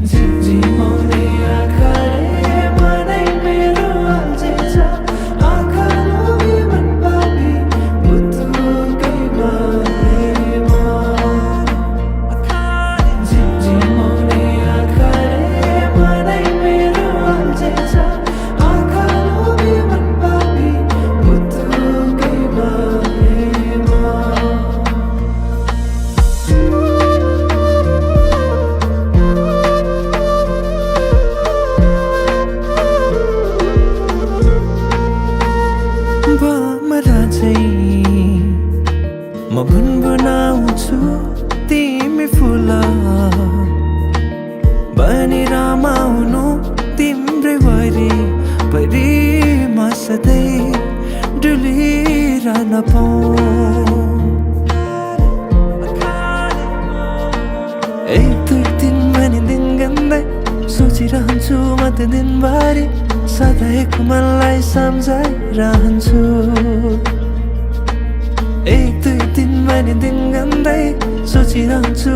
झिमझिमाउने आँखाले मनै मेरो अल्झिन्छ आँखा लोभी मन पापी पुतुकै बारेमा झिमझिमाउने आँखाले मनै मेरो अल्झिन्छ आँखा लोभी मन पापी पुतुकै बारेमा म गुनगुनाउँछु तिमी फुल बनी रमाउनु तिम्रै वरिपरिमा सधैँ डुलिरहन पाऊँ एक दुई दिन भनी दिन गन्दै सोचिरहन्छु म त दिनभरि सधैँको मनलाई सम्झाइरहन्छु एक दुई दिन भनी दिन गन्दै सोचिरहन्छु